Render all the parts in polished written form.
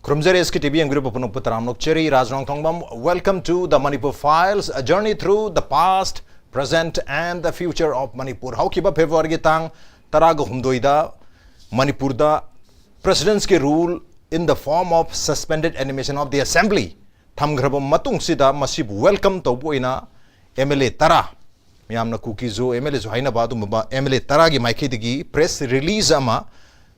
Krumzere SKTV and group of Putaram Cherry, NONGTHOMBAM. Welcome to the Manipur Files, a journey through the past, present, and the future of Manipur. How kiba February gitang taraga humdoida Manipur da president's ke rule in the form of suspended animation of the assembly. Thamgrabam matung sida masib welcome to boina MLA tara. Miyamna kukizo MLA zo haina ba dumba MLA tara gi maikidigi press release ama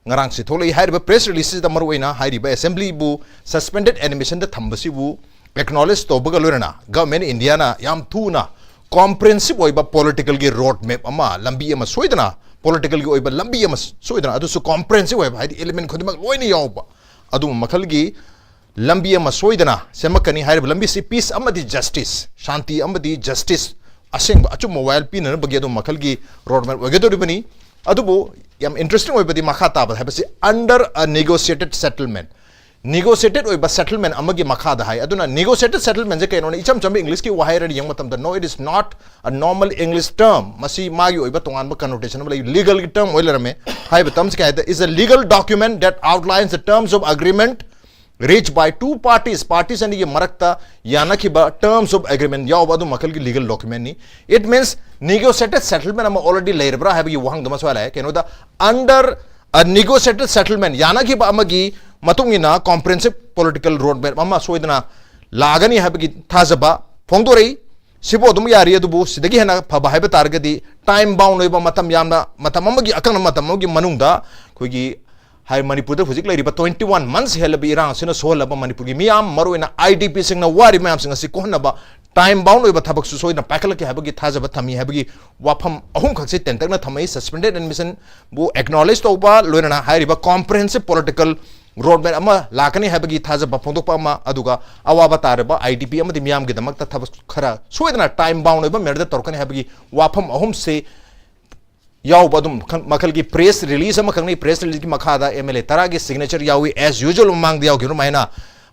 ngarang si tholai hairiba press release da maruina hairiba assembly bu suspended animation da thambasi bu acknowledge to baga lorena government India na yam thuna comprehensive oiba political gi road map ama lambi ama soidana political gi oiba lambi ama soidana adu su comprehensive oiba haidi element khodimak loina yawba adu makhal gi lambi ama soidana semakani hairiba lambi si peace amadi justice shanti amadi justice aseng achu mobile pin na bagi adu makhal gi road map wage to ribani adubo yam interesting oibadi makha taba habasi under a negotiated settlement negotiated oiba settlement amagi makha da hai aduna negotiated settlement je kaino icham chambe english ki wahai ran yang matam da no it is not a normal english term masi magi oiba tongan ba connotation ba legal term oiler me hai batam se kaida is a legal document that outlines the terms of agreement reached by two parties and ye marakta yana ki ba terms of agreement yaw badu makal ki legal document ni it means negotiated settlement am already later bra have you wahang dama swala hai keno da under a negotiated settlement yana ki ba amagi matungina comprehensive political roadmap amma soidana lagani have ki thazaba phongdorei sibo dum yari adu bu sidagi hena phaba haiba targadi time bound oiba matam yamna matam amagi akang matam amagi manungda khogi hai Manipur da hujik lai riba 21 months helabi irang sina sohlaba Manipur gi miyam maruina IDP sing na wari mayam sing asi kohna ba time bound oiba thabak su soina pakala ki habagi thajaba thami habagi wafam ahum khakse tentak na thamai suspended admission bu acknowledge to ba loina hai riba comprehensive political roadmap ama lakani habagi thajaba phondok pa ma aduga awaba tareba IDP amadi miyam gi damak ta thabak khara soidana time bound oiba merda torkani habagi wafam ahum se yaw badum makal ki press release ama kangni press release ki makhada MLA tara ki signature yawi as usual mang diaw ki rumaina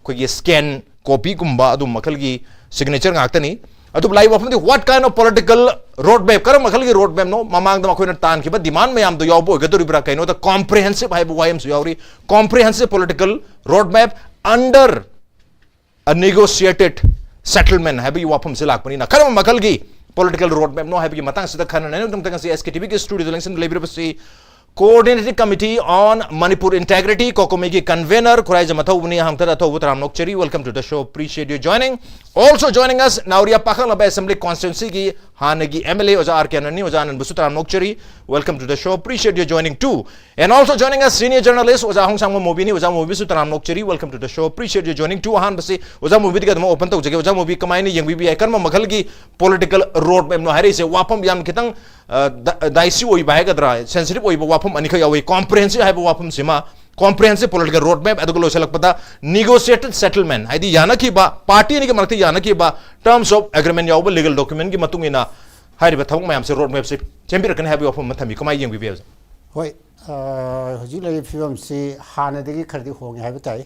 ko ki scan copy kumba adu makal ki signature ngaktani adu live of what kind of political roadmap kar makal ki roadmap no mamang da makoina tan ki ba demand mayam do yaw bo gaduri bra kaino the comprehensive hai YM yawi comprehensive political roadmap under a negotiated settlement hai bi wapam se lakpani na kar makal ki political roadmap no have matang sida khana nai dum tang si SKTV ke studio election labor si coordinating committee on Manipur integrity COCOMI ki convener KHURAIJAM ATHOUBA hamtara ATHOUBA Ramnok Cherry. Welcome to the show, appreciate you joining. Also joining us NAORIYA PAKHANGLAKPA assembly constituency ki hanagi MLA oja RK Anani oja ANAND Ramnok Cherry. Welcome to the show, appreciate you joining too. And also joining us senior journalist oja Hongsang MOBI ni oja MOBI Ramnok Cherry. Welcome to the show, appreciate you joining too. Han basi oja MOBI diga dama open to jage oja MOBI kamai ni yang BBI karma makhal ki political roadmap no hari se wapam yam kitang daisi oi bai gadra sensitive oi wapam ani kha yawi comprehensive hai wapam sima comprehensive political roadmap adugo losalakpada negotiated settlement haidi yana ki ba party ni ki marti yana ki ba terms of agreement yaw legal document ki matungina hairi ba thawng mayam se roadmap se champion kan have wapam mathami kamai yeng bi hoi hoji lai film se hana de ki khardi hong hai batai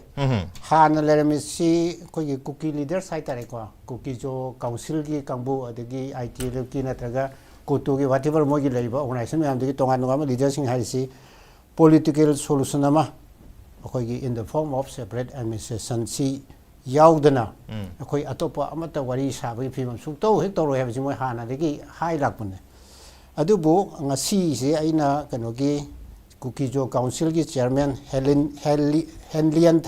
hana lerami si koi cookie leader sai tare ko cookie jo council ki kangbu adagi IT ki natraga Kutu ki whatever mogi laiba organization me amdagi tongan ngama leader sing haisi political solution ama akoi in the form of separate administration si yaudana akoi atopa amata wari sabai phim su to he toro he mo hana degi hai lakpune adubu ngasi se aina kanogi kukijo council ki chairman Henlian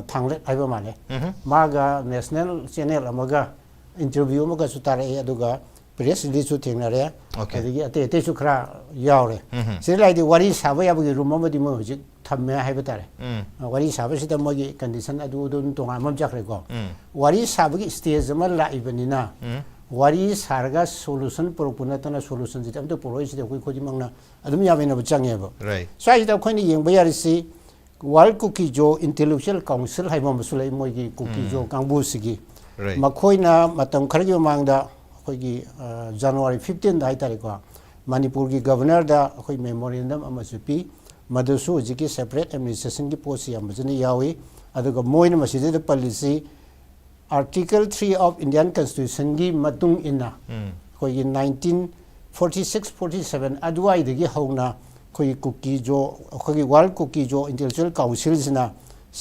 thanglet aiba mane maga national channel amaga interview amaga sutare aduga press release to Tinare, okay, they should cry yaure. Say like the what is Havaya Rumama di Moji, Tamia Habitat. What is Havasi the Mogi condition I do to Amam Jacrico. What is Havaki stays a mala evenina. What is Hargas solution, Propunatana solutions, the Porois, the Wikimana, Adamiavin of Jangevo. Right. So I don't quite young Bayarisi, Wal Cookie Joe, Intellectual Council, Haimamusule Mogi, Cookie Joe, Kambusigi. Makoina, Matam Karjo Manga. January 15 hai tarikwa Manipur ki governor da khoi memorandum amasupi madusu jiki separate administration ki policy amajani yawi aduga moina maside the policy article 3 of Indian constitution gi matung inna khoi 1946 47 adwai de gi hauna khoi cookie jo khoi world cookie jo intellectual council sina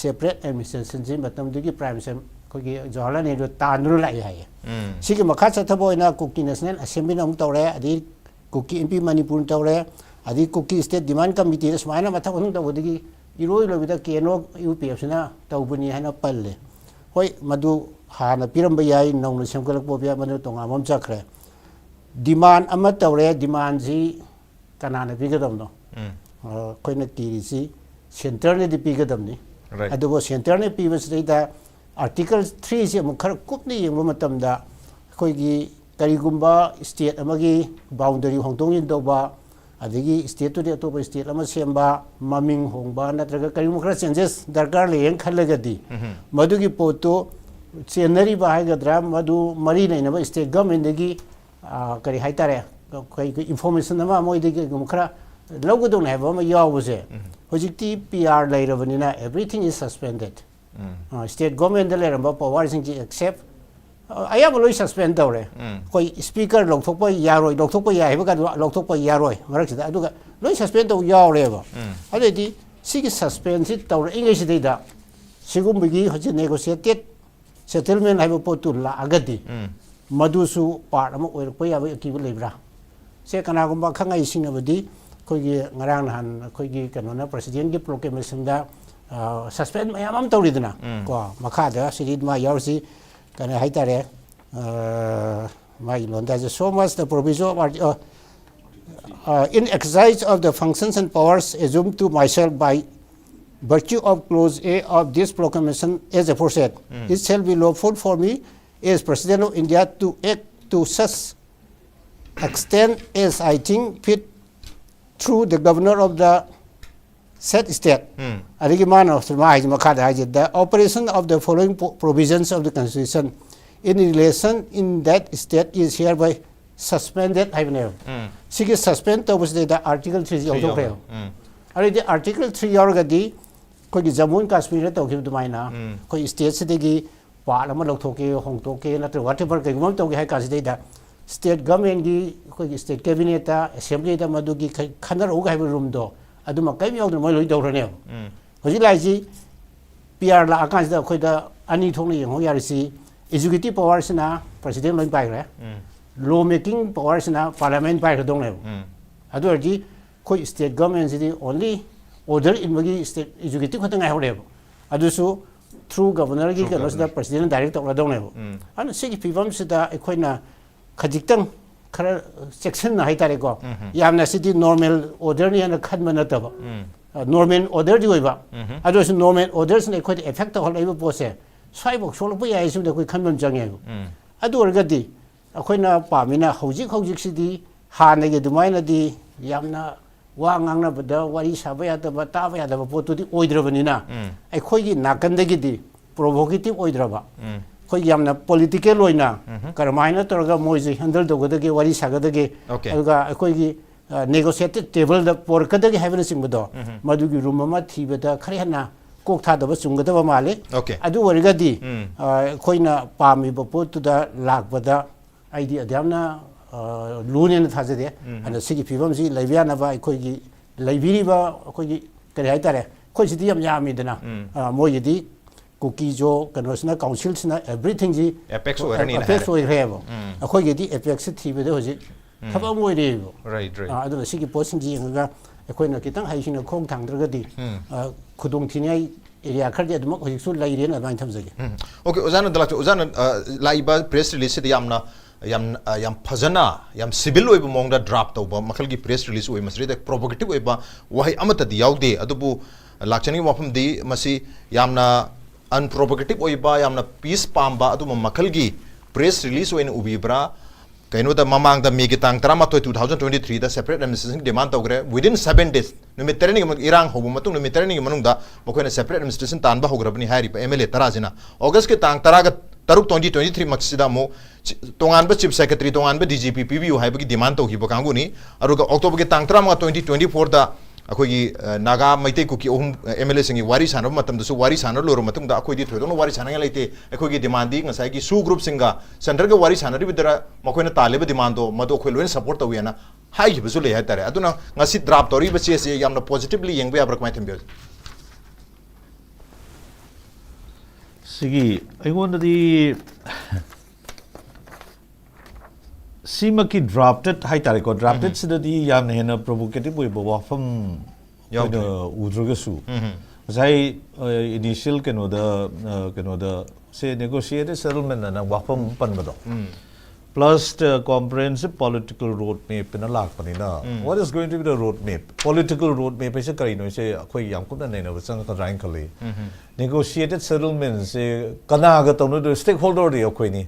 separate administration ji matam du gi prime sem ko gi Jawaharlal Nehru tanru lai hai sigi makha chathabo ina Kuki National Assembly nam tawre adi Kuki MP Manipur tawre adi Kuki State Demand Committee smaina matha unung tawdigi iroi lobida keno UPF na tawbuni hana palle hoi madu hana piramba yai nong semkalak bobya manu tonga mam chakre demand ama tawre demand ji kanana bigadam no koina kiri si center ne di bigadam ni adubo center ne pibas da article 3 se mukhar kupni yengba matam da koi gi karigumba state amagi boundary hongtong yin doba adigi state to de to state ama semba maming hongba natraga karigum khara changes darkar le yen khalagadi madu gi poto chenari ba gadra madu mari nei na state government degi kari haitare koi information ama moi degi khara logo ne ba ma yawuse hojikti PR lairabanina everything is suspended state government the letter about power sing accept I am always suspend dawre koi speaker lok thokpa yaroi lok thokpa yai ba lok thokpa yaroi marak sida aduga loi suspend daw yawre ba adedi sigi suspend sit dawre english de da sigum bigi hoje negotiated settlement haiba potu la agadi madusu part ama oirpa ya ba ki lebra se kana gumba khangai sinabadi koi gi ngarang han koi gi kanona president gi proclamation da suspend mayam tawridna ko makha da sirid ma yarsi kana haitare my londa so much the provision in exercise of the functions and powers assumed to myself by virtue of clause A of this proclamation as aforesaid it shall be lawful for me as president of India to act to such extent as I think fit through the governor of the said state. The operation of the following provisions of the Constitution in relation in that state is hereby suspended. Sigi suspend was the Article 3 of the Article 3 orgadi koi Jammu and Kashmir to give the mina koi states the Parliament of Tokyo, Hong Tokyo, whatever they want to get state government gi state cabinet assembly da madugi khanar uga have room do aduma kai yaw mo loi dawrane hoji lai ji PR la akan da khoi da ani thong ni ho yarisi executive powers na president loi pai re law making powers na parliament pai dong le adu ji khoi state government ji only order in magi state executive khatang ai ho le adu su through governor gi ka da president direct tok la dong le an sigi pibam sida ekhoina khajiktam khara section na haitare ko yamna city normal order ni na khanma na taba normal order di oiba ado is normal orders ne khoi effect hol aiba pose swai bok sol bu yai sum de khoi khanman jange ado orgadi akhoina pamina hojik hojik sidi hana ge dumai na di yamna wa ngang na bada wari sabaya ta bata ba ya da potu di oidrabani na ai khoi gi nakan de gi di provocative oidraba khoi yamna political loina karmaina torga moizi handle dogodage wari sagadage aduga khoi gi negotiated table da porkadage havena singbodo madugi room ma thibada khari hana kok tha da sungada ba male adu warigadi khoina pami bopotu da lakbada idea damna lunen thajade ana sigi pibam ji laibya ba khoi gi laibiri ba khoi gi kare haitare khoi sidi yam yami dana moyidi Kuki jo kanwasna council sna everything ji apex oirebo akhoi ge di apex thibe de hoji thaba moi re right adu sigi posting ji nga akhoi kitang haisina khong thangdraga di khudong thinai area khar de aduma hoji su lai ren adai thamjage okay ozana dalak ozana laiba press release de yam phajana yam civil oiba mongda drop tawba makhal gi press release oi masri de provocative oiba wahi amata di yaude adubu lakchani wafam di masi yamna unprovocative oiba yamna peace pamba adu makhal gi press release oin ubibra kaino da mamang da megi tang trama 2023 da separate administration demand tawgre within 7 days numit terani irang hobu matung numit terani manung da mokoina separate administration tanba hograbani hari pa MLA tarajina august ke tang taraga taruk 2023 maksida mo tongan ba chief secretary tongan ba DGP PBU haiba gi demand tawhi ba kanguni aruga october ke tang trama 2024 da akhoi naga maite kuki ohum MLA singi wari sanab matam dasu wari sanar loro matum da akhoi di thodo wari sanang laite akhoi gi demandi ngasai gi su group singa center ga wari sanari bidara makoina taleba demando mado akhoi loin support tawiana hai gi bisu le ha tare aduna ngasi drop tori ba che yamna positively yengbe abrak mai thembel Sige, I want the Simaki drafted high tarico drafted so that the Yam Hena provocative way from Udrugasu. As I initial the say negotiated settlement and a wapam panmado. Plus the comprehensive political roadmap in a lakh panina. What is going to be the roadmap? Political roadmap is a carino, say a quay yankun and a rankly. Negotiated settlements, Kanagatono, the stakeholder de Oquini.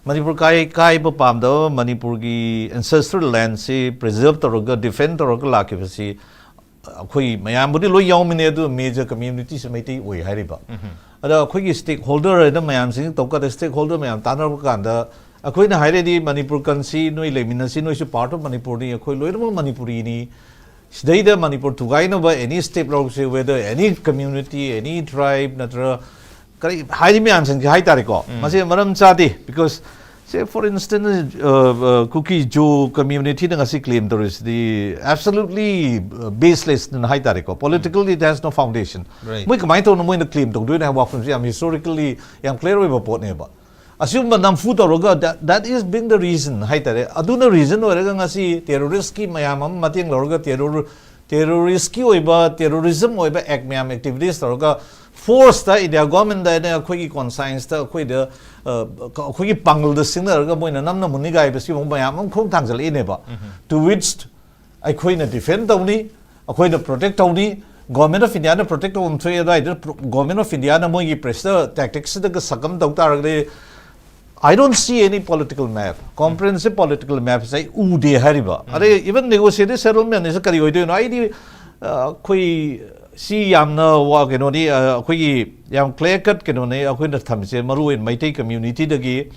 Manipur Kai Pamdo, Manipurgi ancestral land, say preserve the Roga, defend the Roga Lakivacy. Kui Mayamudi lo Yomine major communities may take way Hariba. A quick stakeholder and the Mayam sing Toka the stakeholder Mayam Tanakanda. A queen Hiredi Manipur Kansi, no elimination, no part of Manipuri, a Koilo Manipurini. Stay the Manipur to guide over any state, whether any community, any tribe, Natra. Hiding Mayams and Haitariko. Masi Madam Sadi, because say for instance, Cookie Joe community claim there is the absolutely baseless in Haitariko. Politically, it has no foundation. Right. We might own the claim to do it. I'm historically, I'm clear about Port Neighbor. Assume Madam Futa that is being the reason. Haitare. Aduna reason or Regangasi, terrorist Mayamam, Mating Lorga, terrorist terrorism or act Mayam activities, Lorga. Forced in their government that they are quick conscience, quick pangle the sinner, going a number of Muniga, Mayam, Kongtangal Ineba. To which I queen a defend only, a queen a protect only, government of Indiana protect on trade, government of Indiana Mogi pressure tactics, the Sakam Doctor. I don't see any political map, comprehensive political map, say, de Hariba. Even negotiated settlement is a Karioid idea. See, I'm no walking on the young clear cut can only a queen of Tamse, Maru in my take community the gay,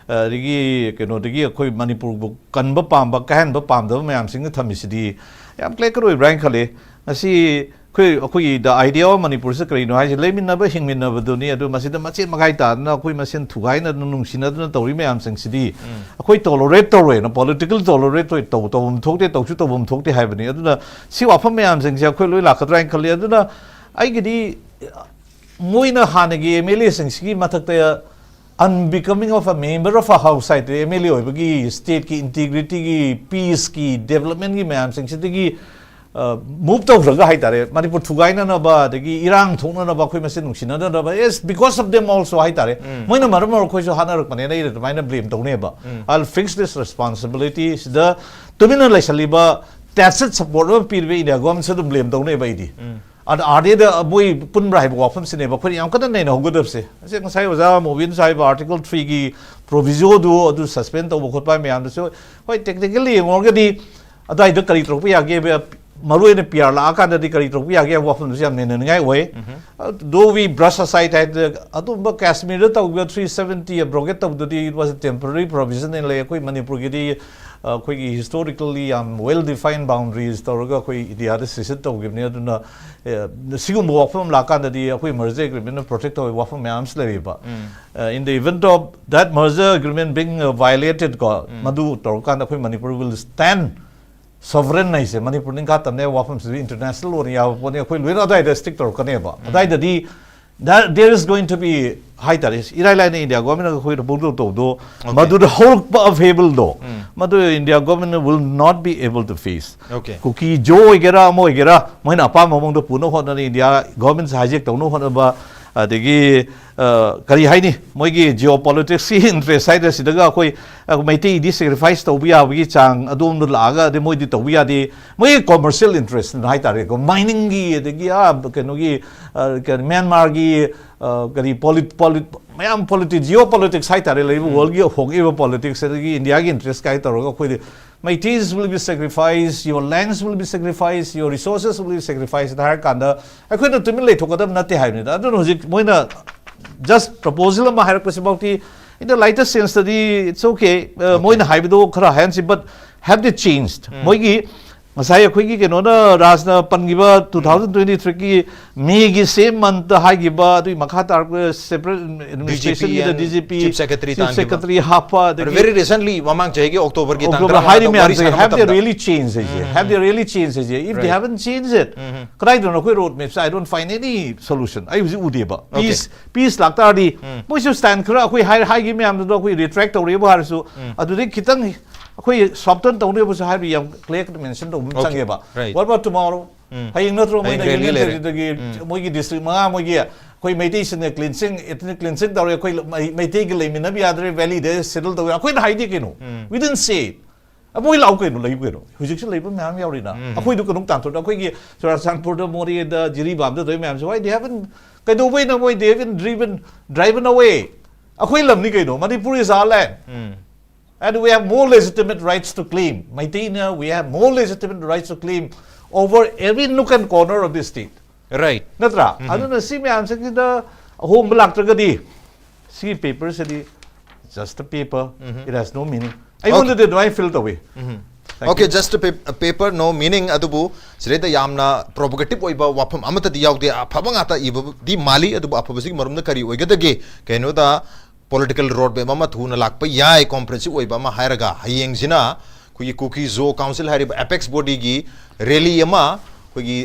the Koi Manipur book, Kanba Pamba, Kanba Pam, the Mam sing the Tamisidi. I'm clear rankly. I see the idea of Manipur Secretary, I lay me never hing me never do near to Masida Machi Magaita, now we must send to Gaina Nungsina to Rimam Sing City. A quite tolerate a political tolerate to talk it, talk to heaven. See what from me I'm saying, like a rank Kalia. I get the Muina Hanagi, Emilia Singski, Matakaya, unbecoming of a member of a house site, Emilio, state integrity, peace, development, ma'am, Sing City. Moved over the Haitare, Manipur Tugaina Naba, the Irang Tona Naba, Kumasin, yes, because of them also Haitare. When a Maramo question Hana Panera, the minor blame Toneba. I'll fix this responsibility. The Tumina Saliba, tacit support of PV, their government said to blame Toneba. And are they the boy Punbrai Wafam Cinema? Putting Uncle and no good of say. I said, I was a movie inside Article 3 proviso do suspend over Kotpa me. So, quite technically, already a dietary gave a Maru in a PR Laka, the Kari, I gave Wafam in a way. Though we brush aside at the Atumba Kashmir, 370 a broget of the day, it was a temporary provision in Lakui Manipurgidi, quick historically well defined boundaries, Toroga, the other sister of Gimnia, the second Wafam Laka, the merger agreement protect of Wafam Amslariba. In the event of that merger agreement being violated, Madu Torkan, Manipur will stand. Sovereign nice, Manipur Ninkat and their weapons international or Yavon, stick or Kaneva. That there is going to be high tariffs. Iran India government who do Madu the whole of Hable do. Madu India government will not be able to face. Okay. Cookie Joe Igera Moigera, when Apam among the Puno Honor India government's hijack Tono Honaba. The Karihaini, Mogi geopolitics interest side as the Gakoi, Maiti, this sacrifice to we are Wichang, Adum Laga, the Moidi to we are the Moy commercial interest in Haitarico, mining the Gia, Kanogi, Myanmargi, politics, geopolitics, Haitari, World politics, India interest Kaitaro. My teas will be sacrificed, your lands will be sacrificed, your resources will be sacrificed. I couldn't accumulate to them not I don't know, just proposal of my hierarchy in the lighter sense that it's okay, Moina Haibido, Karahansi, but have they changed? Moigi, masai akhoi ki keno na rasna pangiba 2023 ki May gi same month haigiba du makha tar separate administration DGP the and DGP Chief Secretary hapa very recently mamang chegi October ki October hairi me have they really changed it have they really changed it if they haven't changed it krai don't know road maps I don't find any solution I was udiba peace lakta di moi su stand kra akhoi haigi me am do akhoi retract tawre ba harsu adu de kitang akhoi soften tawne ba sa hairi yam clear mention do change ba what about tomorrow haying not mo na union mo gi district ma mo gi akhoi meitei sin cleansing ethnic cleansing tawre akhoi meitei gi lemin na bi adre valley de settle tawre akhoi na haidi keno we didn't say it moi lau keno lai keno hujik se leiba myam yauri na akhoi du kanung tan to akhoi gi Sanpur da mori da jiri bam da myam so why they haven't kai do way na moi they haven't driven away akhoi lam ni keno Manipur is our land and we have more legitimate rights to claim Maitena we have more legitimate rights to claim over every nook and corner of this state right natra aduna si myam se da home block tragadi see papers just a paper it has no meaning I wanted to I filled away okay just a paper no meaning adubu sreda yamna provocative oiba wafam amata di yaude afaba ngata iba di mali adubu afaba sig marumna kari oigadage keno da political road be mama thuna lakpa yai comprehensive oiba ma hairaga hayeng jina kuyi cookie zo council hari apex body gi rally yama kuyi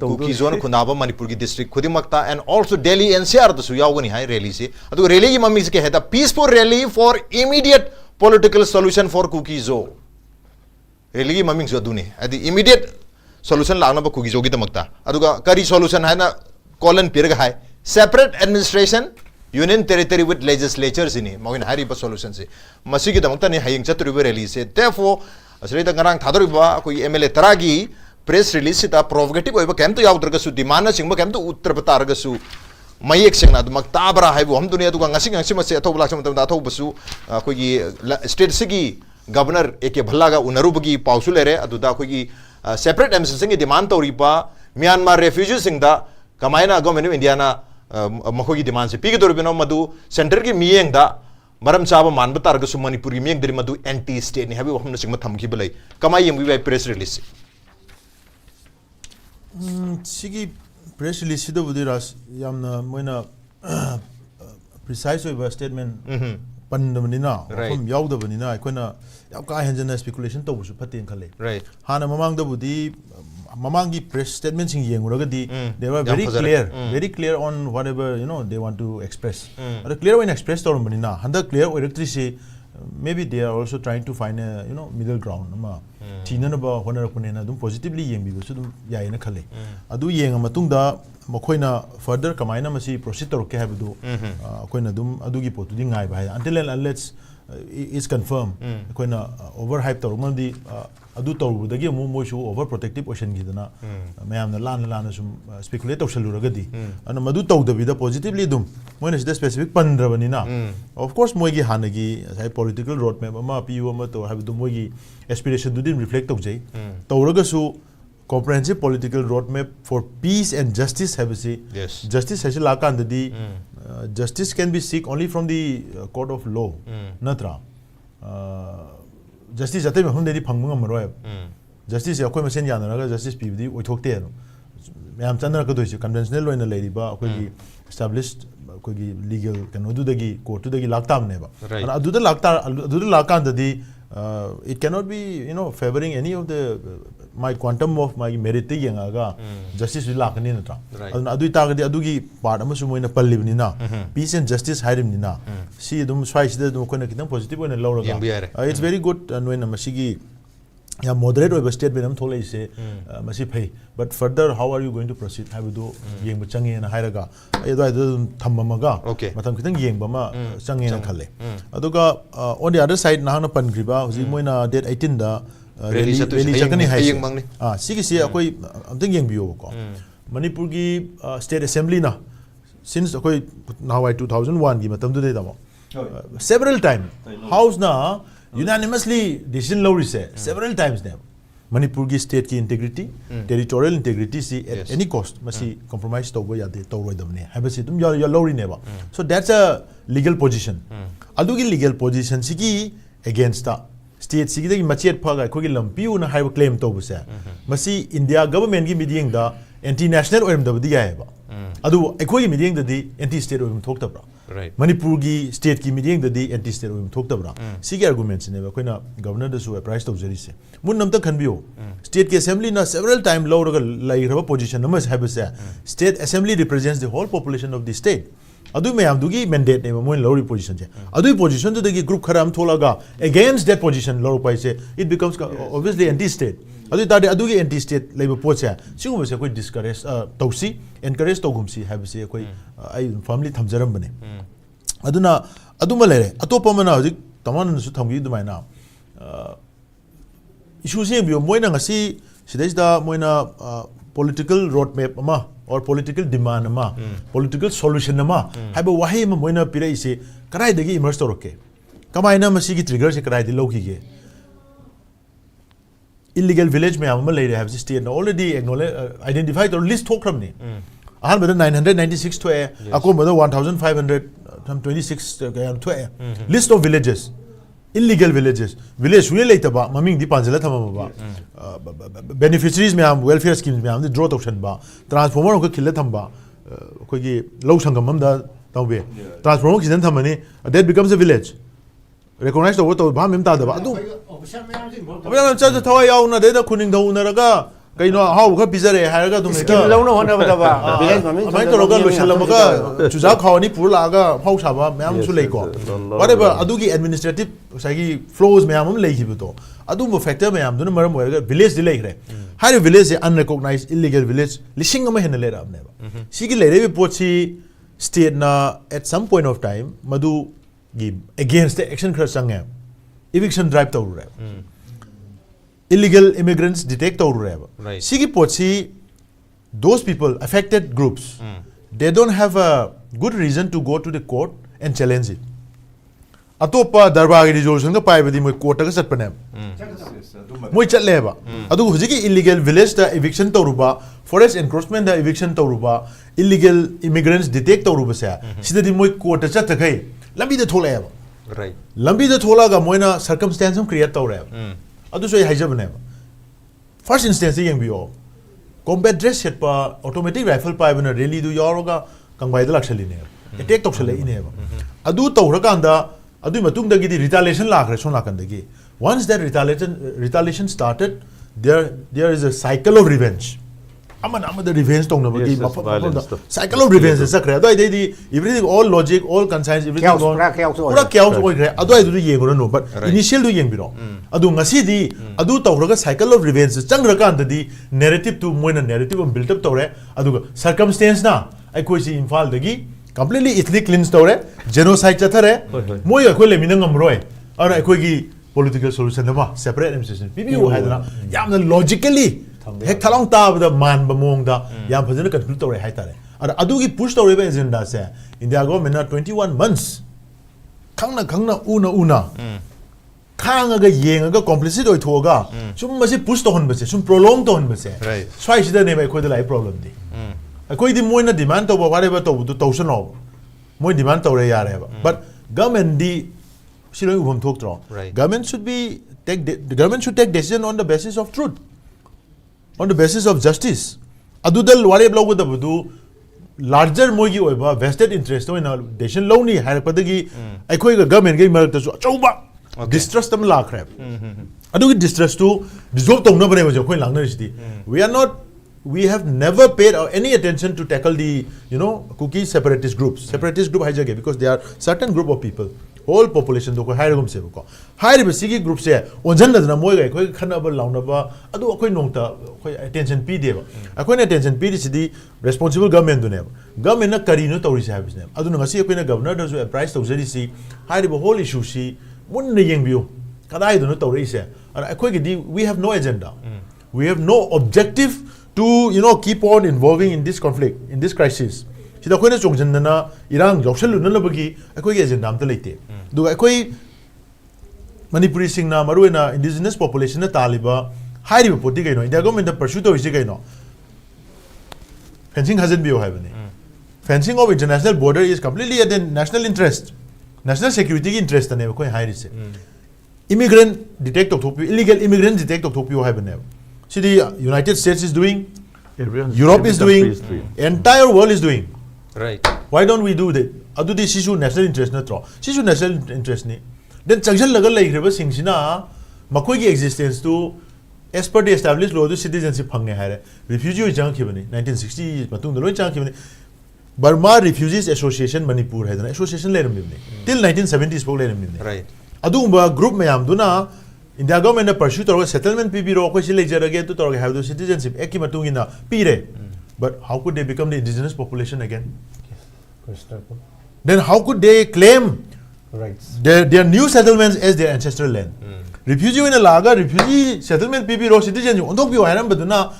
cookie zone khundaba Manipur gi district khudimakta and also Delhi NCR da su yaugani hai rally se adu rally gi mami se ke heta peaceful rally for immediate political solution for cookie zo rally gi mami su adune adi immediate solution lagna ba cookie zo gi damakta aduga kari solution hai na colon pirga hai separate administration union territory with legislatures ini mogin hari ba solution se masi gi damakta ni haying chatru be rally se therefore asre da ngarang thadori ba koi MLA taragi press release ta provocative oiba kem to yaudra su demand singba kem to uttar patar ga su mayek singna dumak tabra haibu hum dunia duga ngasing ngasing mase athob laksam tam athob basu koi gi state sigi governor eke bhalla ga unaru bagi pausu lere aduda koi gi separate administration gi demand tori pa Myanmar refugees singda kamaina government of India na mahogi demand se pigi doribino madu center gi miyeng da maram chaba manba targa su Manipur gi miyeng diri madu anti state ni habi wahum singma thamki belai kamai yem wi press release sigi press release da budi ras yamna moina precise over statement pandamnina from yaudabnina aikoina yauka henjana speculation to busu paten khale right hana mamang da budi mamangi press statement sing yenguragadi they were very clear on whatever they want to express clear when express tormanina handa clear electricity maybe they are also trying to find a middle ground ama china ba honorapune dum positively yengbi so dum yaina khale adu yenga matungda makoina further kamaina masi proceed tor ke habdu koina dum adugi potu di ngai ba until and unless is confirmed koina overhype tor mandi adu tawrudagi mu moisu overprotective ocean gidana mayamna lana sum speculate tawsaluragadi ana madu tawdabida positively dum moina sida specific pandrabanina of course moigi hanagi sai political road map ama pu ama to habdu moigi aspiration do din reflect tawjai tawragasu comprehensive political road map for peace and justice have say justice has lakandadi justice can be seek only from the court of law natra justice atai ma hundedi phangma ngamroi justice yakoi masen yanaraga justice pibdi oithokte no mayam channa ka doisi conventional loina leiriba akoi gi established akoi gi legal kano dudagi court dudagi laktam ne ba ana aduda lakanda di it cannot be favoring any of the my quantum of my merit yengaga justice lakani natra aduna adui tagadi adugi part amasu moina pallibni na peace and justice hairimni na si dum swai sida dum kona kitang positive oina lawraga it's very good when masigi ya moderate over statement am tholai se masi phai but further how are you going to proceed have do yeng changi na hairaga edo thammamaga matam kitang yeng bama changi na khale aduga on the other side na na pangriba hoji moina date 18 da rally chakani hai sigi se akoi amteng yeng biyo ko Manipur gi state assembly na since akoi now 2001 gi matam du de damo several time house na unanimously decision lowry se several times now Manipur gi state ki integrity territorial integrity si at any cost masi compromise to go yade to roidamne habasi dum ya lowry ne ba so that's a legal position adugi legal position sigi against the state sigidagi machet phaga khogi lampiu na haiba claim to buse masi India government gi meeting da anti national oim da budi yae ba adu khogi meeting da di anti state oim thok ta bra Manipur gi state ki meeting da di anti state oim thok ta bra sigi arguments ne ba koina governor da su price to jari se mun nam ta khanbiyo state ki assembly na several time law ga lai raba position namas haiba se state assembly represents the whole population of the state adu mayam dugi mandate ne moin lori position je adu position to the group kharam tholaga against that position lor pai se it becomes obviously anti state adu tadi adu gi anti state labor post se sigum se koi discourage tausi encourage to gumsi have se koi ai family thamjaram bane aduna aduma lere atopa mana hojik taman su thamgi dumai na issue se bi moina ngasi sidai da moina political road map ama or political demand ama political solution ama haiba wahi ma moina pirai se karai dagi emerge toroke kamaina masi gi trigger se karai di loki ge illegal village me amma lay have state already acknowledge identified or list thokram ni ahan bada 996 to ako bada 1526 to list of villages illegal villages village we later ba maming di panjala thama ba beneficiaries me am welfare schemes me am the draw option ba transformer ko khilla thamba ko gi low sangam am da tawbe transformer ki dan thamani that becomes a village recognize the what ba mem ta da ba adu abya cha cha thawai yaw na de da khuning da unaraga kaino how ka bizare haraga dum skill launa hona bada ba village mami mai to roga lo shalamaga chuja khawani purla ga phau saba mayam su lei ko whatever adugi administrative sagi flows mayam lei gi to adu mo factor mayam dun maram oiga village di lei gre hare village unrecognized illegal village lishing ma hen le ram ne ba sigi le re pot si state na at some point of time madu gi against the action khar sang eviction drive to re illegal immigrants detect or whatever. Right. Sigi potsi those people affected groups they don't have a good reason to go to the court and challenge it. Atopa darbagi resolution ka pai badi moi court ka sat panam. Moi chatle ba. Adu hujiki illegal village da eviction to ruba forest encroachment da eviction to ruba illegal immigrants detect to ruba sa. Sida di moi court cha ta kai lambi da thola ba. Right. Lambi da thola ga moina circumstance create to ra. Adu so haijabne first instance yang bio combat dress set pa automatic rifle pa bana rally du yoroga kangbai da lakshali ne attack to chale ine ba adu to rakanda adu matung da gi retaliation la khre sona kan da gi once that retaliation started there is a cycle of revenge the revenge tong na ba gi cycle of revenge sa khre adu ai di everything all logic all conscience everything pura chaos oi khre adu ai du yeng no but initial du yeng biro adu ngasi di adu tawraga cycle of revenge changra kan di narrative to moina narrative build up tawre adu circumstance na ai koi si Imphal dagi completely ethnic cleanse tawre genocide chathare moi khoi le minang amroi ara ai koi gi political solution na ba separate administration bibi wo haidana yamna logically hek thalong ta da man ba mong da yam phajana conclude tawre hai tare ara adu gi push tawre ba agenda se India government na 21 months khangna una khanga yenga complicit oi thoga sum masi push to hon base sum prolong to hon base swai sida ne mai khoi da lai problem di khoi di moina demand to ba whatever to to no moi demand to re ya re ba but government di siloi ubom thok tro government should take decision on the basis of truth on the basis of justice adu dal wale blow da bu larger moi gi oi ba vested interest to in decision low ni har padagi ai khoi ga government gi mar ta su chauba distrust tam la crap adu distrust to dissolve tong na bane ba khoi lang na ri we have never paid any attention to tackle the cookie separatist group haijage because there are certain group of people whole population do ko hairgum se ko hairi sigi group se onjan na moi ga khoi khana ba launa ba adu khoi nongta khoi attention pi de ba khoi attention pi di sidi responsible government do ne government na kari no tori service ne adu ngasi khoi na governor do so price to jeri si hairi ba whole issue si mun ne yeng biu kadai do no tori se ara khoi gi we have no agenda we have no objective to keep on involving in this conflict in this crisis sida khoi na chongjan na irang joksel lu na bagi khoi gi agenda am ta leite du khoi Manipuri sing na maru na indigenous population na taliba hairi ba poti gaino India government pursue to isi gaino fencing hasn't bio have ni fencing of international border is completely at the national interest national security interest ne khoi hairi se immigrant detect illegal immigrant detect see the United States is doing, Europe is doing, entire world is doing. Right. Why don't we do that? Adu this issue national interest na tro. Issue national interest ni. Then changjan lagal lai greba singsina makoi ki existence to as per the established law to citizenship phangne hai. Refugee jang khibani 1960 matung dolo jang khibani. Burma Refugees Association Manipur hai na association le ramni till 1970s pok le ramni. Right. Adu ba group mayam duna India government na pursue to settlement PB ro ko sile jarage to to have the citizenship eki matung ina pire. But how could they become the indigenous population again? Then how could they claim their new settlements as their ancestral land? Refugee in a laga, refugee settlement PB ro citizen on top of Iram Baduna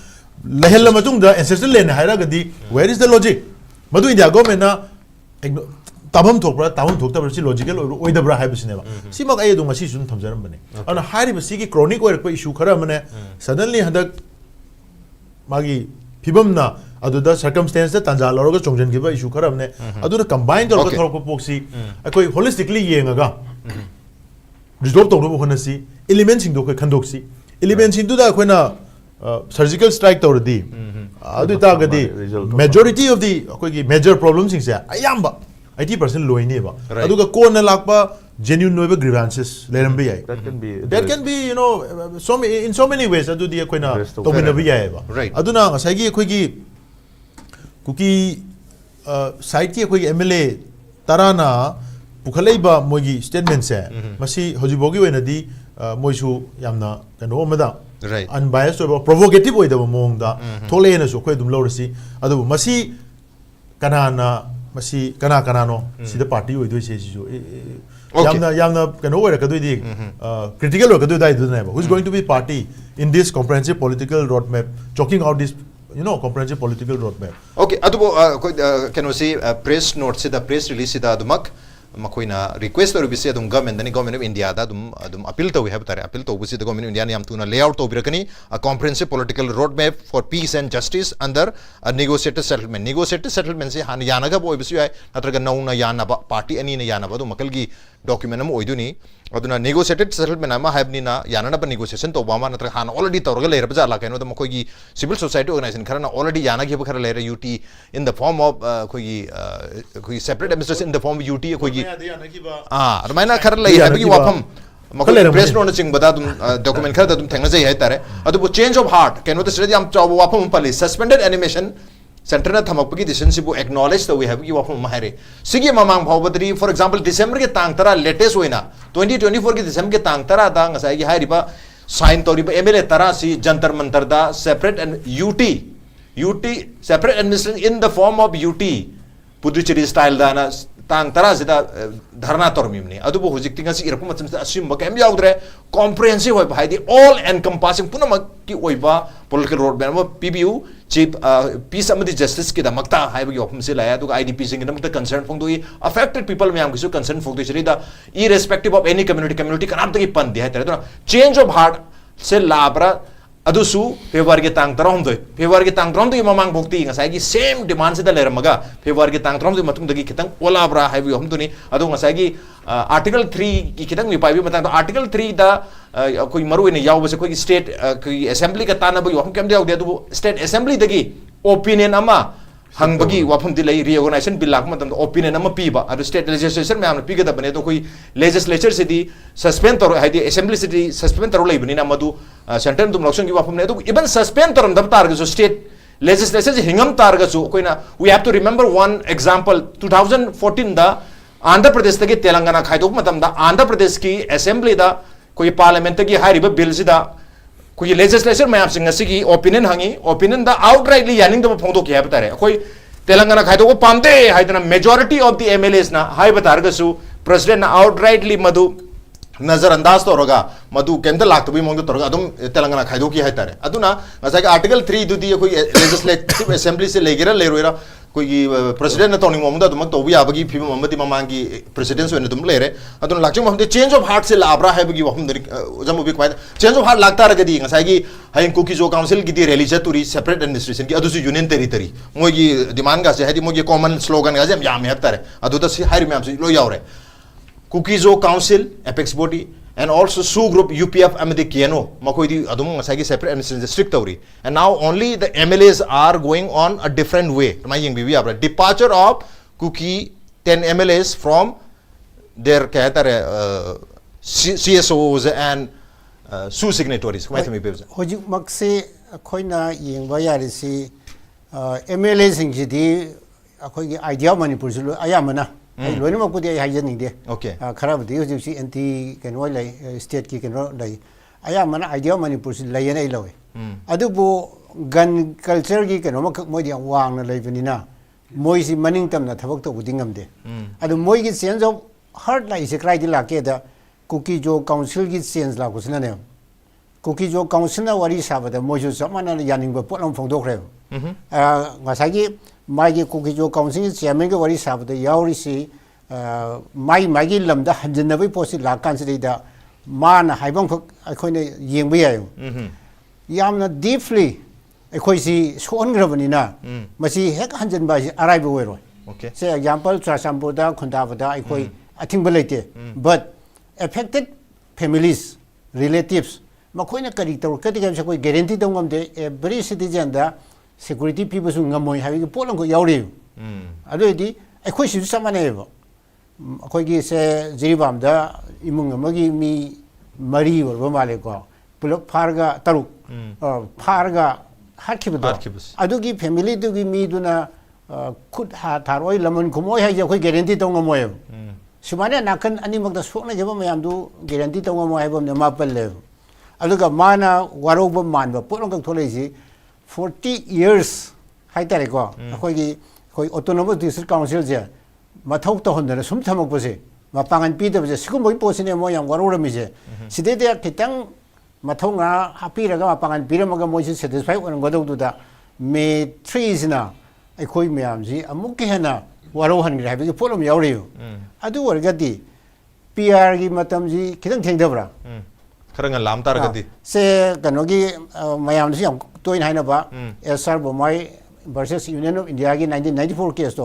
Lahela Matung the ancestral land Hiragadi. Where is the logic? Madu India government na Tabam Tokra, Tabam Tokta logical or the Bra Habisineva. Simak Ayadu Masishun Tamzaram. On a high Siki chronic or issue Karamane suddenly had a Magi Pibamna. Aduda circumstance Tanzal or Chongjan give issue Karamne. Aduda combined or Poxy, a quite holistically yengaga. Result of Honasi, elements in Doka Kandoxi, elements into the Quena surgical strike or the Adutagadi, majority of the major problems in Ayamba, 80% low in Neva. Aduga Kona Lakpa, genuine Nova grievances, Lerambia. That can be, you know, in so many ways. Adu the Quena Tominavia. Right. Aduna, Sagi Quigi. Kuki side ki koi MLA tarana pukhalaiba mogi statement se masi hojibogi wena di moisu yamna kano mada unbiased or provocative way da mong da thole na so koi dum lorasi adu masi kanana masi kana no sida party oi do se ju yamna kano wera ka do di critical or ka do dai do na who is going to be party in this comprehensive political roadmap talking out this comprehensive political roadmap. Okay, atubo can we say press note the press release da dumak makoina request or bisi adum government of India da dum appeal to we have tare appeal to bisi the government of India yam tuna layout to birakani a comprehensive political roadmap for peace and justice under a negotiated settlement. Negotiated settlement se han yanaga boy bisi ay natraga nauna yana party ani na yana ba du makalgi document am oiduni aduna negotiated settlement ama habni na yana ba negotiation to bama natra han already tawraga leira baja la kaino da makoi civil society organization khara already yana gi khara leira UT in the form of koi separate administration in the form of UT koi admaina khara lei habgi wafam makoi press note ching bada dum document khara dum thengna jai hai tare adu change of heart kaino da sredi am chaw wafam pali suspended animation Center na thamakpagi decision sibu acknowledge the we have gi wafam mahare sigi mamang bhawbadri for example December ke tang tara latest hoina 2024 ke December ke tang tara da ngasai gi hairiba sign toriba MLA tara si jantar mantar da separate and UT separate administration in the form of UT Puducherry style da na tang tara sida dharna tormimni adubu hujiktinga si irapum macam asim bakam yaudre comprehensive hoy haidi all encompassing punamak ki oiba political roadmap PBU chief peace and justice ki damakta haibagi opum se laya aduga IDP sing damakta concern phongdoi affected people mayam kisu concern phongdoi chirida irrespective of any community kanam tagi pan di hai tare change of heart se labra adusu February ke tang tarom doi February ke tang tarom doi mamang bukti ngasai gi same demand se da leramaga February ke tang tarom doi matung dagi kitang ola bra haibi hom tuni adu ngasai gi article 3 ki kitang mi paibi matang article 3 da koi maru ine yaw base koi state koi assembly ka tana ba hom kem dia adu state assembly dagi opinion ama hangbagi wafam dilai reorganization bill lak matam opinion ama piba adu state legislation me amna piga da bane to koi legislature se di suspend tor haidi assembly se di suspend tor lai bani na madu center dum loction gi wafam ne to even suspend tor dam tar ga state legislature se hingam tar ga su koina we have to remember one example 2014 da Andhra Pradesh tagi Telangana khaidok matam da Andhra Pradesh ki assembly da koi parliament tagi hairiba bill sida koi legislature mayam sing asigi opinion hangi opinion da outrightly yaning da phongdo ki hai batare koi Telangana khaidok ko pamde haidana majority of the MLAs na hai batar ga su president na outrightly madu nazarandaz to roga madu kemda lakto bi mongdo torga adum Telangana khaidok ki hai tare aduna ngasa article 3 du di koi legislative assembly se legira leroira koi president na tawning momda dum to biya bagi phim mamati mamangi president so ne dum lere adun lakchung mamde change of heart se labra hai bagi wahum dari jamu bi kwai change of heart lagta ragadi ngasai gi hain kuki jo council gi di religious turi separate administration gi adu su union territory moi gi demand ga se hadi moi gi common slogan ga jam yam hep tare adu ta si hairi mam se lo yaure kuki jo council apex body and also Su group UPF amadi Kiano Makoi Adum Masagi separate administration strict Tauri. And now only the MLAs are going on a different way. Departure of Kuki 10 MLAs from their CSOs and Su signatories. Hoji Maxi Koina Ying Bayarisi MLAs in GD idea Manipur Ayamana. Learning about the hygienic day. Okay. Karab, the anti can state kick and lay. I am an idea Manipur lay an aloe. Adubo gun culture geek and Omaka Wang Lavenina. Moisi Manington at Havok with Dingham Day. At the Moy sense of heart like a cry de la Keda, Cookie Joe Council gets sense like was name. Cookie Joe Council, what is Sabbath, the Mojo Saman and Yanning were put on from Dokrev. Masagi. Magi Cookie Joe Council, Yamanga, what is Sabbath, the Yaurisi, Magi Lamda, Hanjanavi posted La Cancellida, Man, Haibon, I coin Yimbi. Yamna deeply, a quasi Swan Gravanina, Masi Heck Hanjan by arrival. Okay. Say example, Trasamboda, Contavada, I think belate. But affected families, relatives, Macoina Carito, Katika guaranteed on the every citizen. Security people who are having a Poland Yauri. Already, a question to someone ever. Kogi say Zibamda, Imungamagi me Marie or Romalego, Pulok Parga Taru, or Parga Harkibus. I do give family to give me Duna could have Taroi Lamon Kumoy has a guaranteed on a moe. Sumana Nakan animal the Swana Javamam do guaranteed on a moe on the map level. I look at Mana, Waroba Man, but Poland Tolesi. 40 years high tariko koi autonomous district council je mathok to honda sum thamok pose mapangan pi de je sikum moi posine mo yang warura mi je side de kitang mathok nga happy raga mapangan pi ramaga mo je satisfy on godok du da me trees na ai khoi myam ji amuk ke hena waro han gra bi polom yauri adu warga di PR gi matam ji kitang thengdabra Karanga lam taragadi. Say Kanogi Mayam Siam Toin Hanaba, SR Bomai versus Union of India 1994 case.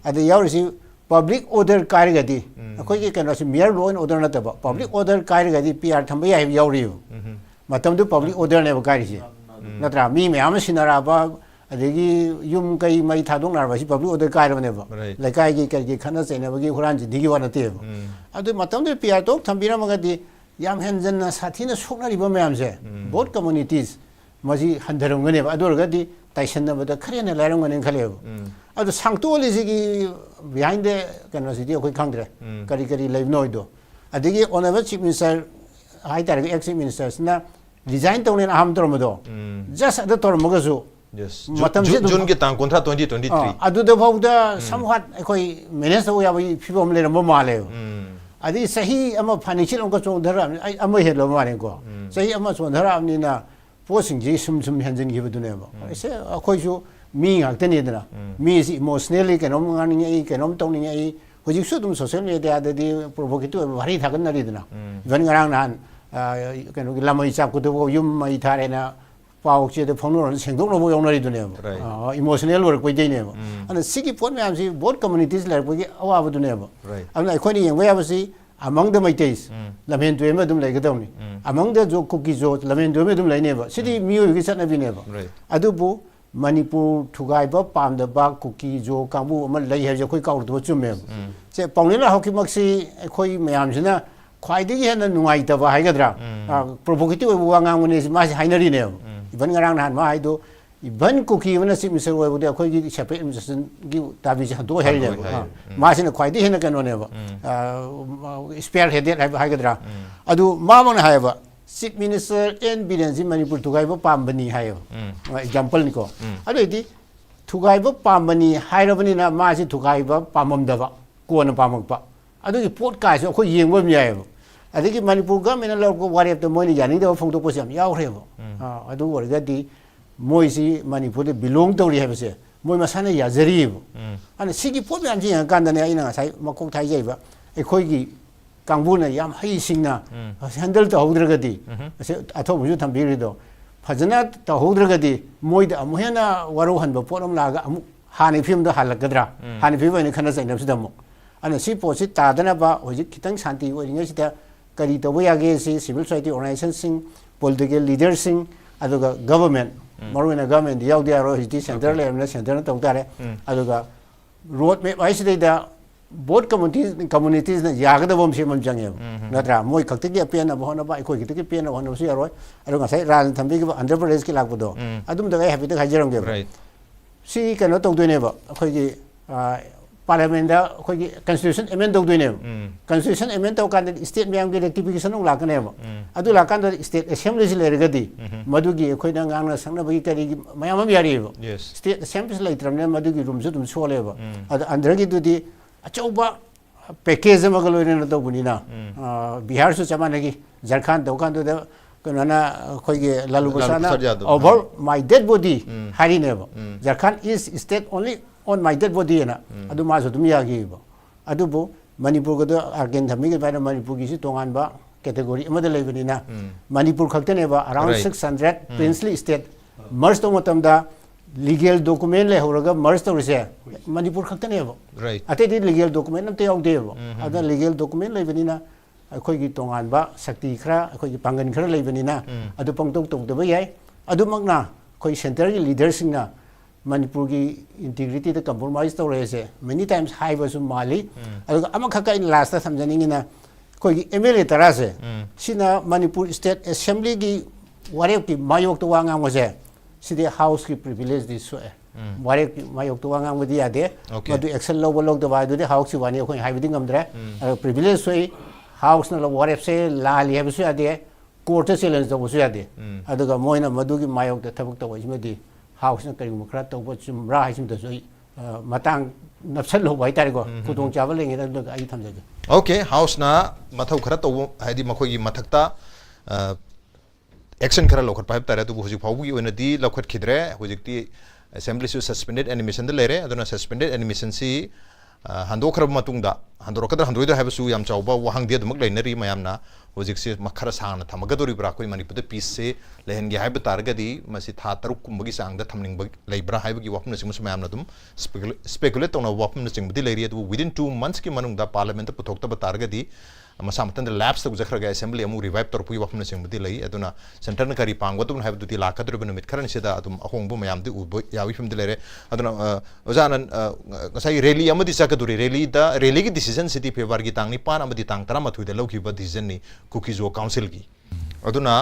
At the Yaurisi public order Karigadi. A quick can also mere law and order not about public order Karigadi PR Tambaya have Yauri. Matam to public order never carries. Natra me, Amasinaraba, the Yum Kai Mai Tadung Narvasi public order Karavan never. Like I get Kanas and never give Huranji, Digi on a table. At the Matam to PR talk, Tambira Magadi. Yam Hansen Satina Sukna Mamse, both communities, Mazi Handarungane, Adorgadi, Tyson of the Korean Larangan and Kaleo. At the Sanctual is behind the Canacity of country, Karikari Live Noido. At the honorable chief minister, high ex ministers, now resigned only in Hamdromodo, just at the Tormogazu. Yes, June get on contract 2023. I do the vote somewhat a minister we have people later Momale. I did say he am a financial uncle on the ram. I am a head of Marengo. Say he must on the ram Nina forcing Jason some hands and give it to never. I say, of course, you me, Actenidra. Me is emotionally can running a can toning a which you should so certainly the other day provocative very Haganadina. Running around you can Lamaisa could do you my Tarena. Pauche the phone and don't know only to never. Emotional work with never. And the sicky point I see both communities like we over to never. I'm like Connie and where I see among the my taste. Lament to Emadum like a dummy. Among the joke cookies, lament to Emadum like never. City Mew is never never. Adubu, Manipur, Tugaiba, Palm the Bag, Cookie, Joe, Kambu, Malay has a quick out to what you mean. Say Paulina Hokimaxi, a koi meamsina, quite again and white of a Higadra. Provocative one is much higher. Even around hand, I do. Even cookie, even a simple way with a quick separate give Davis to Harry. Martin quite in a canon never. Spearheaded Higadra. I do Mamma, however, Chief Minister and Billions in Manipur to Gaiba Pambani higher. Example Nico. Already to Gaiba Pambani, Hiravanina, Marcy to Gaiba, Pamam Dava, Kuana Pamapa. I do report guys or Koyim Wimia. I think Manipur government allowed to worry of the money, and either from the position, Yaw. I do worry that the Moisi Manipur belong to the Heavy. Moimasana Yazari. And the Siki put me and Gandana in a Mako Tajeva, a Koigi, Kanguna, Yam Haisina, handled the Hodragadi. I told you Tambirido. Pazanat, the Hodragadi, Moida, Mohana, Warohan, Porum Laga, Hanifim the Halagadra, Hanifim and Kanas and Amsterdam. And the Sipo sit Tadanaba, or Kitang Santi, where you kari tabu yage si civil society organization sing political leaders sing aduga government maruna government yaw dia ro hiti center le amna center na tawtare aduga road map ai sidai da both communities na yagada bom se mam jange natra moi khakti ki apian na bhona ba ikoi ki pian na bhona si aroi aduga sai ran thambi ki andhra pradesh ki lakbodo adum da happy ta hajaram ge right si kano tawdune ba khoi ki parliament da khoi ki constitution amend tawdune constitution amend taw kan state myam ki rectification ong lakane ba adu lakan da state assembly si lergadi madu gi khoi na ngang na sangna ba ki kari mayam am yari ba yes state assembly si laitram ne madu gi room su dum chole ba adu andhra gi du di achauba package ma galo ne to bunina bihar su chama nagi jharkhand dokan do da kanana khoi ge lalu basana over my dead body hari ne ba jharkhand is state only on my dead body na adu ma so dum ya gi ba adu bo manipur go do argen thami ge ba manipur gi si tongan ba category amada leibunina manipur khakte ne ba around 600 princely state merge to matam da legal document le horaga merge to rese manipur khakte ne ba right ate di legal document am te yaw de ba ada legal document leibunina akhoi gi tongan ba sakti khra akhoi gi pangan khra leibunina adu pangtok tok de ba yai adu magna khoi center gi leaders sing na manipur gi integrity the compromise to rese many times high was mali adu ama khaka in last samjani na khoi gi MLA tarase sina manipur state assembly gi warep ki mayok to wanga ngose sidi house ki privilege di so warep ki mayok to wanga ngodi ade madu action lo bolok to ba du de house wani khoi high bidding amdre privilege so house na lo warep se la li have so ade court challenge to so ade adu ga moina madu gi mayok de thabuk to wai madi house na kari mukra to bo chum ra hai chum to so matang napsal lo bai tare go kudong chawal lengi da ai thamja okay house na mathau khara to haidi makhoi gi mathakta action khara lokhat paip tare tu hujik phau gi oina di lokhat khidre hujik ti assembly su suspended animation de lere aduna suspended animation si handokhrab matungda handorokadar handoido habesu yam chawba wahang de dumak leinari mayamna hojik se makhara sangna thamagadori bra koi manipur de piece se lehen gi haiba targadi masi tha taruk kumbagi sangda thamning bag leibra haiba gi wapna sing mayamna dum speculate on wapna sing budi leiri adu within 2 months ki manungda parliament ta puthokta ba targadi masa matan de labs tak jakhra ga assembly amu revive tor pui wapna sing budi lei aduna center na kari pangwa tum haiba duti lakadru ben mit kharan seda adum ahongbu mayam de ubo yawi fim de lere aduna ojanan ngasai rally amadi sakaduri rally gi decision city favor gi tangni pan amadi tang tara mathui de lokhi ba decision ni kukizo council gi aduna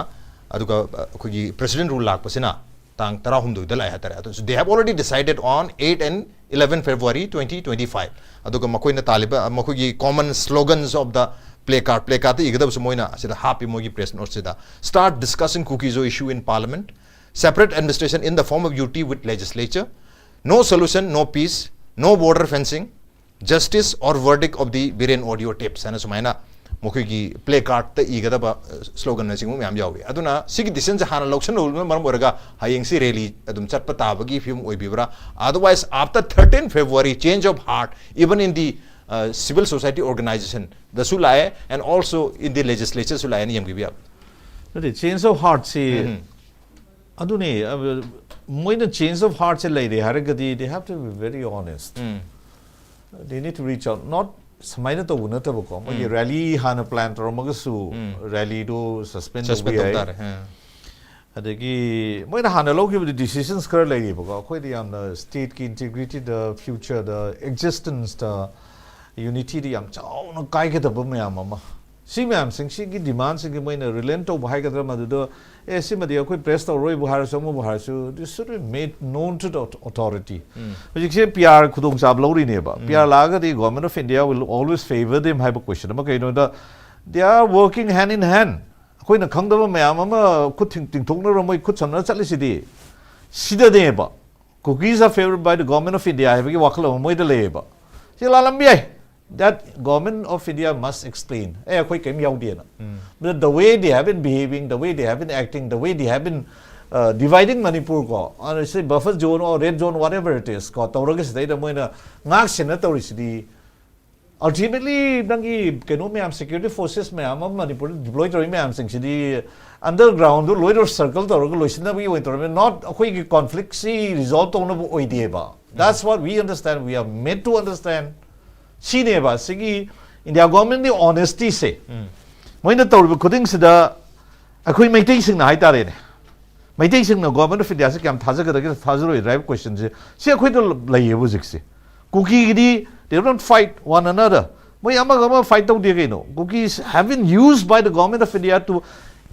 aduga khogi president rule lak pasina tang tara humdu de lai hatare adu so they have already decided on 8 and 11 February 2025 aduga makoi na taliba makoi gi common slogans of the play card igada sumoina sida happy mogi press note sida start discussing kukizo issue in parliament separate administration in the form of UT with legislature no solution no peace no border fencing justice or verdict of the Biren audio tapes ana sumaina mokhi gi play card ta igada ba slogan na singu myam yawi aduna sigi decision ja hana loction ul maram oraga hayeng si rally adum chatpa ta bagi film oi bibra otherwise after 13 February change of heart even in the civil society organization the sulai and also in the legislature sulai ni yam gi biya the change of heart se adune moina change of heart se leire haragadi they have to be very honest they need to reach out not samaina to una to ko mo rally hana plan tor mo su rally do suspend to adagi moina hana lo gi decisions kar leire ko khoi di am state ki integrity the future the existence the unity di yam chaw no kai ke da ba mayam ma si mayam sing si gi demand sing gi moina relent to bhai ga da ma do si ma dia khoi press to roi buhar so mo buhar so this should be made known to the authority which is PR khudong sab lori ne ba PR la ga the government of India will always favor them have a question ma kai no da they are working hand in hand khoi na khang da ba mayam ma khut ting thong na ro moi khut sam na chali si di sida de ba cookies are favored by the government of India have gi wakla moi da le ba si la lam bi that government of India must explain khoi kem yaw dia na but the way they have been behaving the way they have been acting the way they have been dividing Manipur ko or say buffer zone or red zone whatever it is ko tawrage sidai da moina ngak sina tawri sidi ultimately dangi keno me am security forces me am Manipur deploy tori me am sing sidi underground loiter circle tawrage loisina bi oi tori not khoi ki conflict si resolve to no oi die ba that's what we understand we are made to understand Sine ba sigi India government the honesty say moina tawriba khuding sida akhoi maitai sing na hai tare ne maitai sing na government of India se kyam thaja ka da thajroi drive question se akhoi to lai bu jik se cookie di they don't fight one another moi ama fight tau de no cookies have been used by the government of India to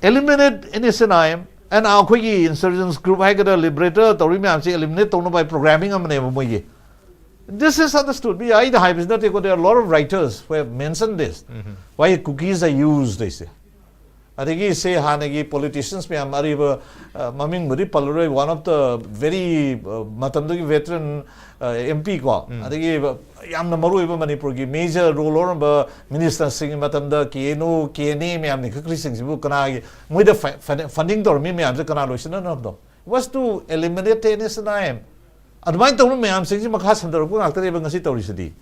eliminate NSNIM and akhoi insurgents group hai ka liberator tawri me am se eliminate tawno by programming amne moi this is understood. There are a lot of writers who have mentioned this. Why cookies are used, they say. I think he say Hanagi politicians, one of the very veteran MP. I think Manipur major role or minister singing Matamda, Kieno, Kiene, funding to me, was to eliminate NSNIM. Admai tawno mayam sing si makha sandar ko ngakta ba ngasi tawri sidi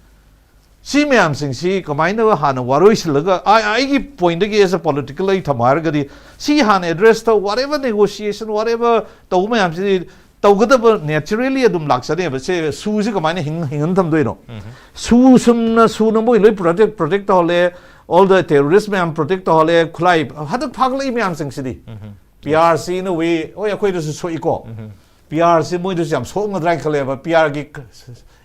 si mayam sing si kamai na hana waroi silaga I gi point gi as a political ai thamar ga di si hana address to whatever negotiation whatever taw mayam si tawgada ba naturally adum laksane ba se su si kamai na hingan tham doi no su na moi loi protect hole all the terrorists mayam protect hole khulai hadak phaglai mayam sing sidi PRC in a way oh ya koi do so iko PR se moi do jam so ngat rank khale PR gi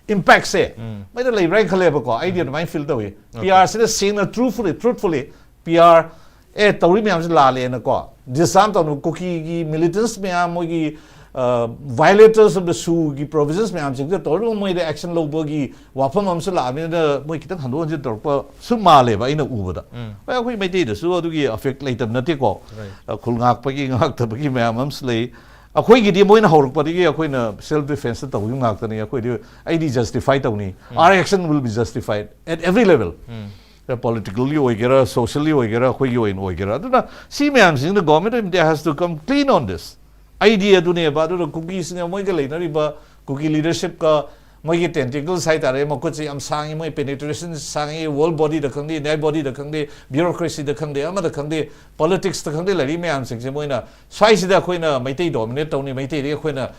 impact se mai da lai rank khale ko idea mai feel da we PR se sing na truthfully PR tawri me am se la le na ko disam to cookie gi militants me am moi gi violators of the SU gi provisions me am sing to moi the action lo bo gi wafam am se la me da moi kitang hando je tor pa su ma le ba ina u ba da ba khoi mai de da su du gi affect lai tam na te ko khul ngak pa gi ngak ta ba gi me am slay akhoi gi di moina horuk padi gi akhoi na self defense ta wi ngak ta ni akhoi di id justify ta ni our action will be justified at every level politically oigera socially oigera akhoi gi oin oigera aduna si myam sing the government of India has to come clean on this idea du ne ba du cookies ne moi ga leina ri ba cookie leadership ka moi gi tentacles sai tare mo ko chi am sang moi penetration sang whole body da khang di net body da khang di bureaucracy da khang di ama da khang di politics da khang di lari me am sing se moi na sai si da khoi na mai tai dominate tau ni mai tai ri khoi na